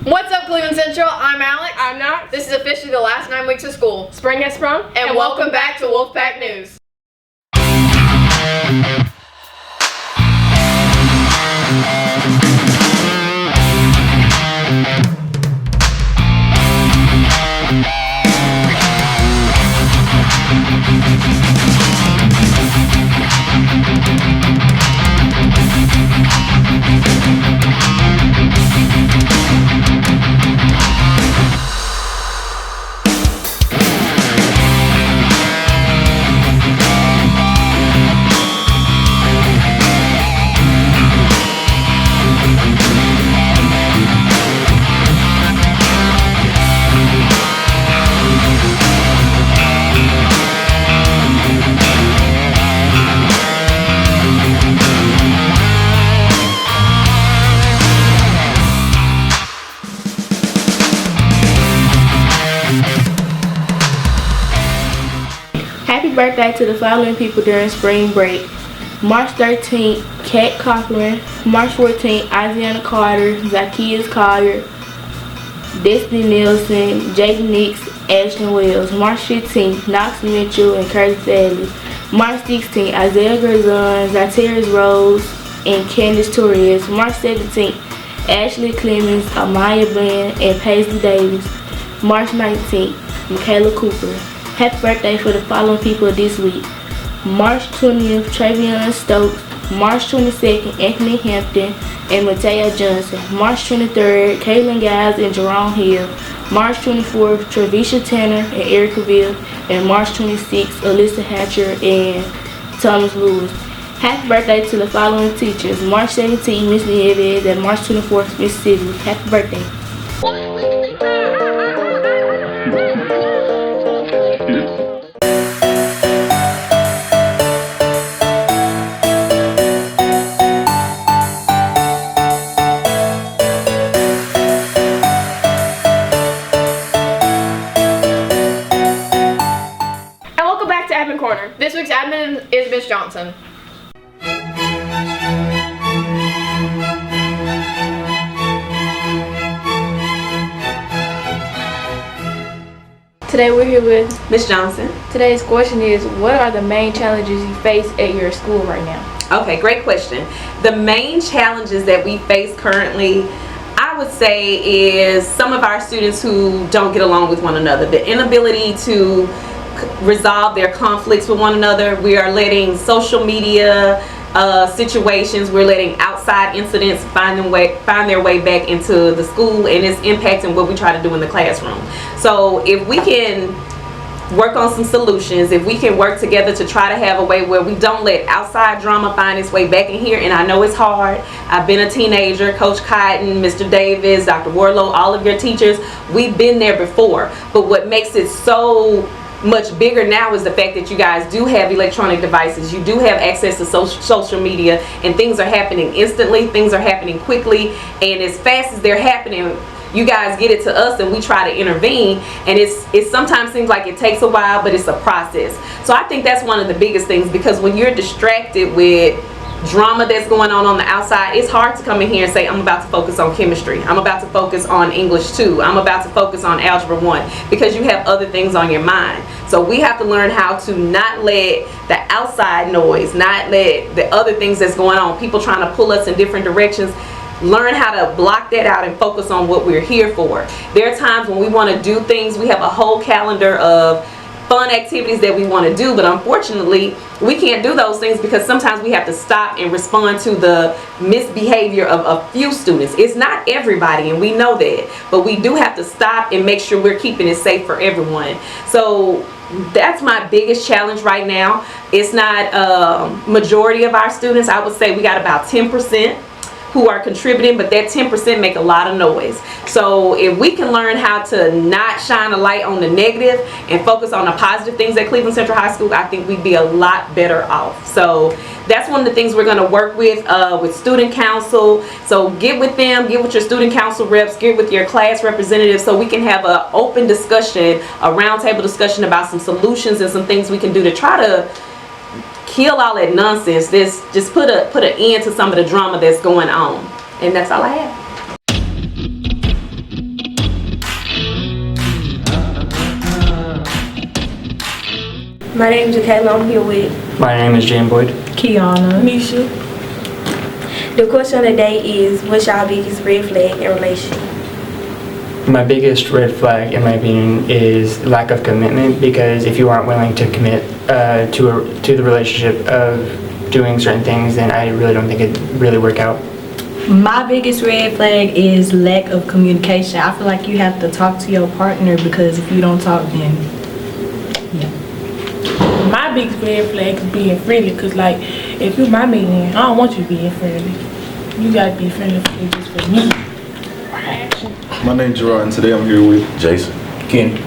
What's up, Cleveland Central? I'm Alex. I'm not. This is officially the last 9 weeks of school. Spring has sprung. And welcome back to Wolfpack News. Happy birthday to the following people during spring break. March 13th, Kat Cochran. March 14th, Isiana Carter, Zacchaeus Collier, Destiny Nelson, Jake Nix, Ashton Wells. March 15th, Knox Mitchell and Curtis Adley. March 16th, Isaiah Grazon, Zateris Rose, and Candace Torres. March 17th, Ashley Clemens, Amaya Bland, and Paisley Davis. March 19th, Michaela Cooper. Happy birthday for the following people this week. March 20th, Travion Stokes. March 22nd, Anthony Hampton and Mateo Johnson. March 23rd, Caitlin Giles and Jerome Hill. March 24th, Trevisha Tanner and Erica Ville. And March 26th, Alyssa Hatcher and Thomas Lewis. Happy birthday to the following teachers. March 17th, Miss Nieves, and March 24th, Miss Sidley. Happy birthday. Corner. This week's admin is Miss Johnson. Today we're here with Miss Johnson. Today's question is, what are the main challenges you face at your school right now? Okay, great question. The main challenges that we face currently, I would say, is some of our students who don't get along with one another. The inability to resolve their conflicts with one another. We are letting social media situations, we're letting outside incidents find their way back into the school, and it's impacting what we try to do in the classroom. So if we can work on some solutions, if we can work together to try to have a way where we don't let outside drama find its way back in here, and I know it's hard. I've been a teenager. Coach Cotton, Mr. Davis, Dr. Warlow, all of your teachers, we've been there before. But what makes it so much bigger now is the fact that you guys do have electronic devices, you do have access to social media, and things are happening instantly, things are happening quickly, and as fast as they're happening, you guys get it to us and we try to intervene, and it sometimes seems like it takes a while, but it's a process. So I think that's one of the biggest things, because when you're distracted with drama that's going on the outside, it's hard to come in here and say, I'm about to focus on chemistry, I'm about to focus on English 2, I'm about to focus on Algebra 1, because you have other things on your mind. So we have to learn how to not let the outside noise, not let the other things that's going on, people trying to pull us in different directions, learn how to block that out and focus on what we're here for. There are times when we want to do things, we have a whole calendar of fun activities that we want to do, but unfortunately we can't do those things because sometimes we have to stop and respond to the misbehavior of a few students. It's not everybody, and we know that, but we do have to stop and make sure we're keeping it safe for everyone. So that's my biggest challenge right now. It's not majority of our students. I would say we got about 10% who are contributing, but that 10% make a lot of noise. So if we can learn how to not shine a light on the negative and focus on the positive things at Cleveland Central High School, I think we'd be a lot better off. So that's one of the things we're going to work with student council. So get with them, get with your student council reps, get with your class representatives, so we can have an open discussion, a roundtable discussion about some solutions and some things we can do to try to kill all that nonsense. This just put an end to some of the drama that's going on. And that's all I have. My name is Kayla. I'm here with My name is Jan Boyd. Kiana. Misha. The question of the day is, what's your biggest red flag in a relationship? My biggest red flag, in my opinion, is lack of commitment, because if you aren't willing to commit to the relationship of doing certain things, then I really don't think it'd really work out. My biggest red flag is lack of communication. I feel like you have to talk to your partner, because if you don't talk, then My biggest red flag is being friendly, because, like, if you're my man, I don't want you being friendly. You gotta be friendly just for me. My name's Gerard, and today I'm here with Jason. Ken.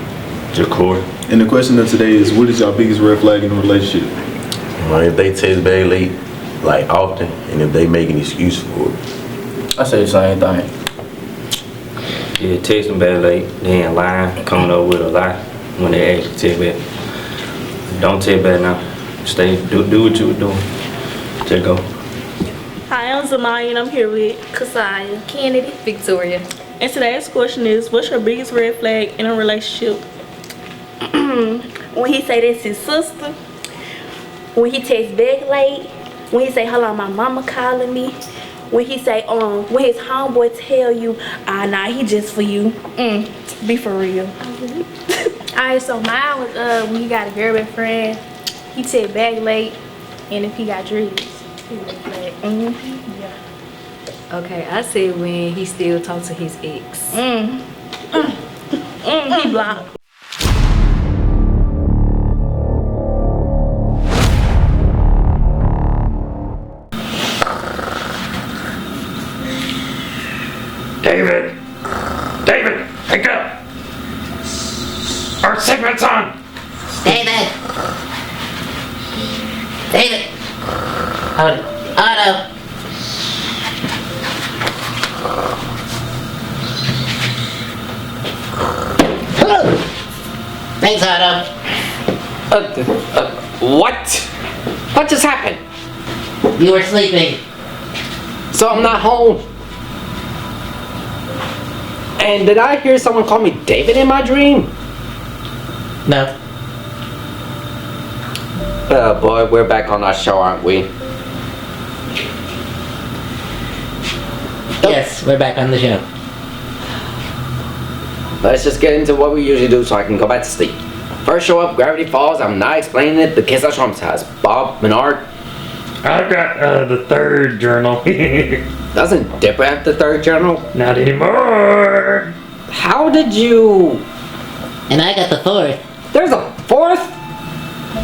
Jacory. And the question of today is, what is your biggest red flag in a relationship? Well, if they text very late, like often, and if they make an excuse for it. I say the same thing. Yeah, texting back late, then lying, coming up with a lie when they actually text back. Don't text back now. Stay, do what you were doing. Just go. Hi, I'm Zamaya, and I'm here with Kasaya, Kennedy, Victoria. And today's question is, what's your biggest red flag in a relationship? When he say that's his sister, when he texts back late, when he say, hold on, my mama calling me, when he say, when his homeboy tell you, nah, he just for you. Be for real. Alright, so mine was when he got a girl best friend, he said back late, and if he got dreads, he red flag. Okay, I said when he still talks to his ex. He blocked. David! David, wake up! Our segment's on! David! David! Otto! Hello! Thanks, Otto. What? What just happened? You were sleeping. So I'm not home. And did I hear someone call me David in my dream? No. Oh boy, we're back on our show, aren't we? Yes, we're back on the show. Let's just get into what we usually do so I can go back to sleep. First show up, Gravity Falls. I'm not explaining it. The kids are traumatized. Bob, Menard. I've got the third journal. Doesn't Dipper have the third journal? Not anymore. How did you... And I got the fourth. There's a fourth?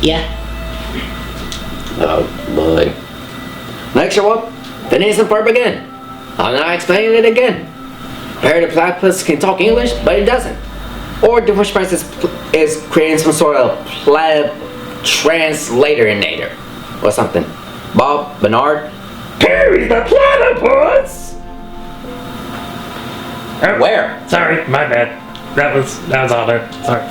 Yeah. Oh boy. Next show up, Phineas and Ferb again. I'm not explaining it again. Harry the Platypus can talk English, but he doesn't. Or the Fish Prince is creating some sort of translator-inator or something. Bob, Bernard. Harry the Platypus! Oh, Where? Sorry, my bad. That was Otto. Sorry.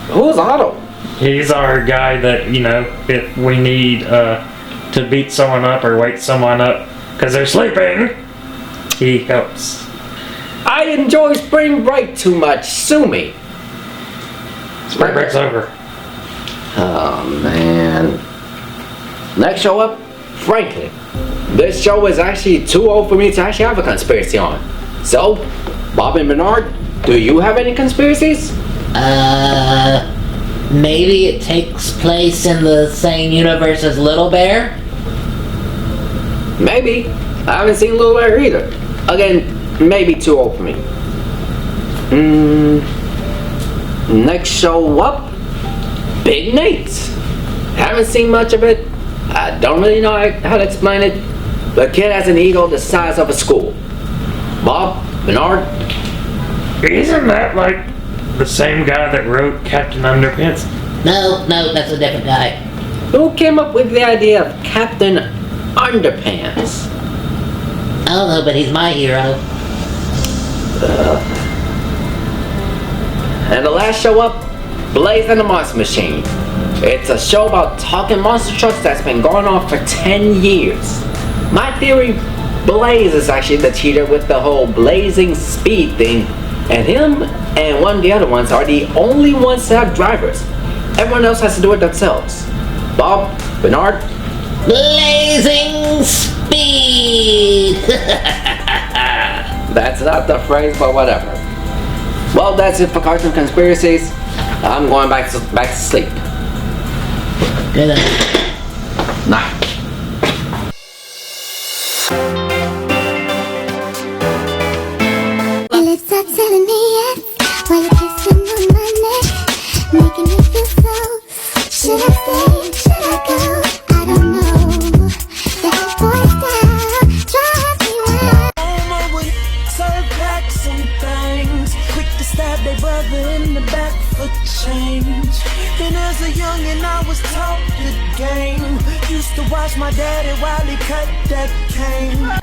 Who's Otto? He's our guy that, you know, if we need to beat someone up or wake someone up because they're sleeping, he helps. I enjoy spring break too much. Sue me. Spring break's over. Oh man. Next show up, Franklin. This show is actually too old for me to actually have a conspiracy on. So, Bob and Bernard, do you have any conspiracies? Maybe it takes place in the same universe as Little Bear? Maybe. I haven't seen Little Bear either. Again, maybe too old for me. Next show up, Big Nate. Haven't seen much of it. I don't really know how to explain it. The kid has an ego the size of a school. Bob, Bernard. Isn't that like the same guy that wrote Captain Underpants? No, that's a different guy. Who came up with the idea of Captain Underpants? I don't know, but he's my hero. And the last show up, Blaze and the Monster Machine. It's a show about talking monster trucks that's been going on for 10 years. My theory, Blaze is actually the cheater with the whole blazing speed thing, and him and one of the other ones are the only ones to have drivers. Everyone else has to do it themselves. Bob, Bernard, Blazing speed! that's not the phrase, but whatever. Well, that's it for Cartoon Conspiracies. I'm going back to sleep. Good night. Night. Your lips are telling me yes, while you're kissing on my neck, making me feel so. Should I stay? Should I go? I don't know. That boy style drives me wild. Serve packs and things, quick to stab their brother in the back for change. And as a youngin', I was taught the game. Used to watch my daddy while he cut that cane.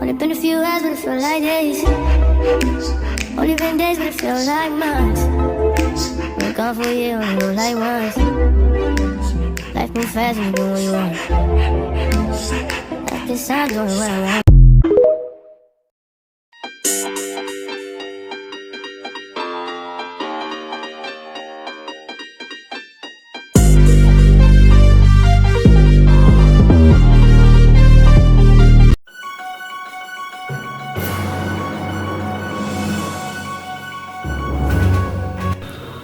Only been a few hours, but it felt like days. Only been days, but it felt like months. We're gone for a year, only know like once. Life moves fast when you do what you want. Life is time going what I want.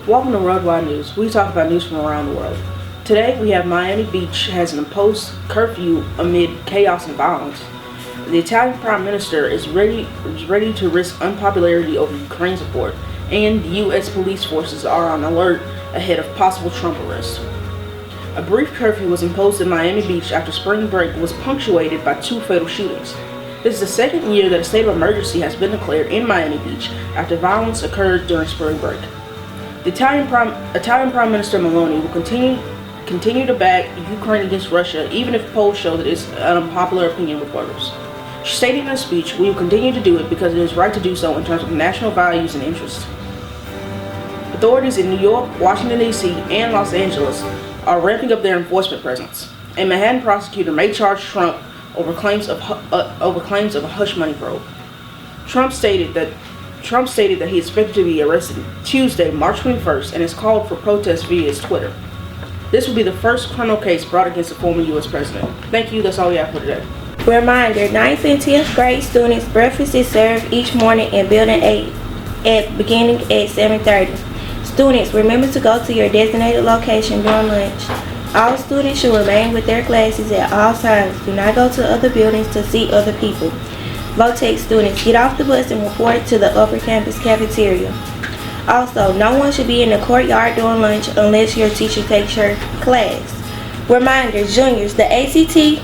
Welcome to Worldwide News. We talk about news from around the world. Today we have Miami Beach has an imposed curfew amid chaos and violence. The Italian Prime Minister is ready to risk unpopularity over Ukraine support, and the U.S. police forces are on alert ahead of possible Trump arrest. A brief curfew was imposed in Miami Beach after spring break was punctuated by 2 fatal shootings. This is the second year that a state of emergency has been declared in Miami Beach after violence occurred during spring break. The Italian Prime Minister Meloni will continue to back Ukraine against Russia, even if polls show that it's an unpopular opinion with voters. She stated in a speech, "We will continue to do it because it is right to do so in terms of national values and interests." Authorities in New York, Washington, D.C., and Los Angeles are ramping up their enforcement presence. A Manhattan prosecutor may charge Trump over claims of a hush money probe. Trump stated that he expected to be arrested Tuesday, March 21st, and has called for protests via his Twitter. This will be the first criminal case brought against a former U.S. president. Thank you. That's all we have for today. Reminder, 9th and 10th grade students, breakfast is served each morning in Building 8 beginning at 7:30. Students, remember to go to your designated location during lunch. All students should remain with their classes at all times. Do not go to other buildings to see other people. Votex students, get off the bus and report to the upper campus cafeteria. Also, no one should be in the courtyard during lunch unless your teacher takes your class. Reminder, juniors, the ACT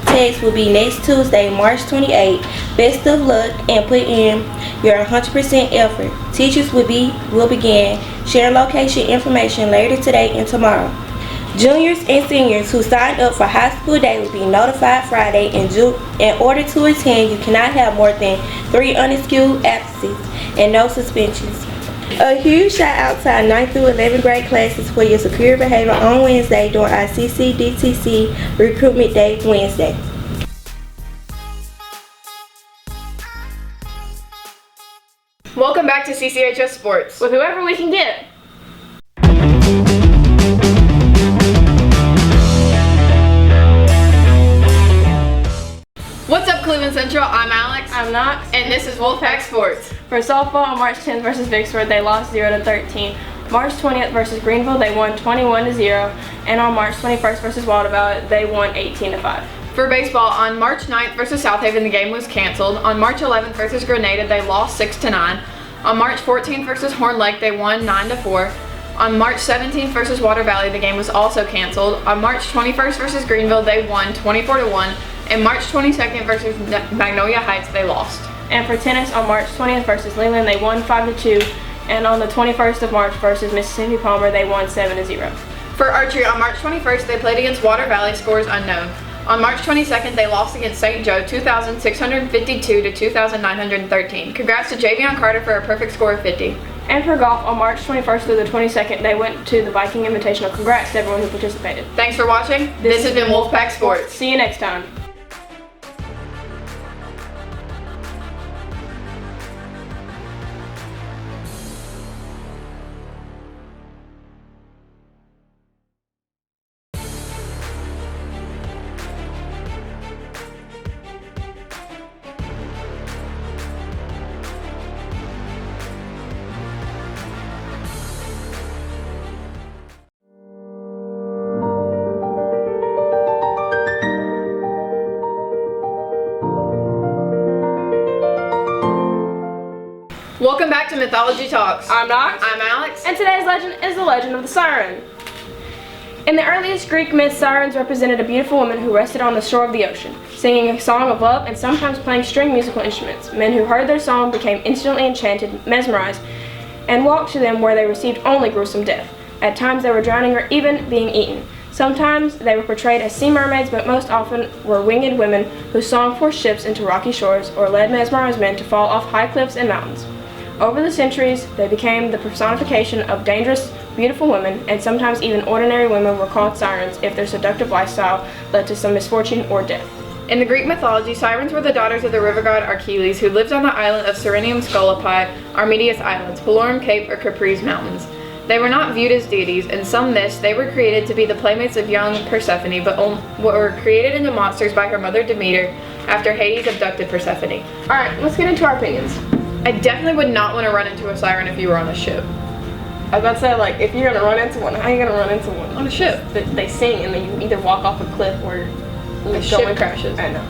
test will be next Tuesday, March 28th. Best of luck and put in your 100% effort. Teachers will begin sharing location information later today and tomorrow. Juniors and seniors who signed up for high school day will be notified Friday. In order to attend, you cannot have more than 3 unexcused absences and no suspensions. A huge shout out to our 9th through 11th grade classes for your superior behavior on Wednesday during our CCDTC Recruitment Day Wednesday. Welcome back to CCHS Sports with whoever we can get. What's up, Cleveland Central? I'm Alex. I'm Knox. And this is Wolfpack Sports. For softball, on March 10th versus Vicksburg, they lost 0-13. March 20th versus Greenville, they won 21-0. And on March 21st versus Waldeval, they won 18-5. For baseball, on March 9th versus South Haven, the game was canceled. On March 11th versus Grenada, they lost 6-9. On March 14th versus Horn Lake, they won 9-4. On March 17th versus Water Valley, the game was also canceled. On March 21st versus Greenville, they won 24-1. And March 22nd versus Magnolia Heights, they lost. And for tennis, on March 20th versus Leland, they won 5-2. And on the 21st of March versus Mississippi Palmer, they won 7-0. For archery, on March 21st, they played against Water Valley, scores unknown. On March 22nd, they lost against St. Joe 2,652 to 2,913. Congrats to Javion Carter for a perfect score of 50. And for golf, on March 21st through the 22nd, they went to the Viking Invitational. Congrats to everyone who participated. Thanks for watching. This has been Wolfpack Sports. See you next time. Welcome back to Mythology Talks. I'm Knox. I'm Alex. And today's legend is the legend of the siren. In the earliest Greek myths, sirens represented a beautiful woman who rested on the shore of the ocean, singing a song of love and sometimes playing string musical instruments. Men who heard their song became instantly enchanted, mesmerized, and walked to them where they received only gruesome death. At times they were drowning or even being eaten. Sometimes they were portrayed as sea mermaids, but most often were winged women whose song forced ships into rocky shores or led mesmerized men to fall off high cliffs and mountains. Over the centuries, they became the personification of dangerous, beautiful women, and sometimes even ordinary women were called sirens if their seductive lifestyle led to some misfortune or death. In the Greek mythology, sirens were the daughters of the river god Achilles, who lived on the island of Serenium Scolopi, Armedius Islands, Pelorum Cape, or Capri's Mountains. They were not viewed as deities. In some myths, they were created to be the playmates of young Persephone, but were created into monsters by her mother Demeter after Hades abducted Persephone. Alright, let's get into our opinions. I definitely would not want to run into a siren if you were on a ship. I was about to say, like, if you're gonna run into one, how are you gonna run into one? On a ship. They sing and then you either walk off a cliff or the ship crashes. I know.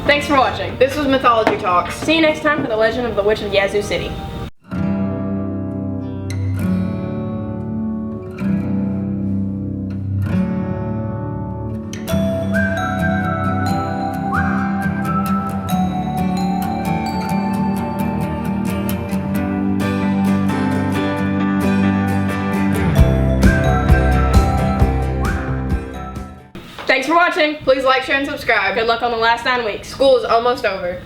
Thanks for watching. This was Mythology Talks. See you next time for the legend of the Witch of Yazoo City. Thanks for watching. Please like, share, and subscribe. Good luck on the last 9 weeks. School is almost over.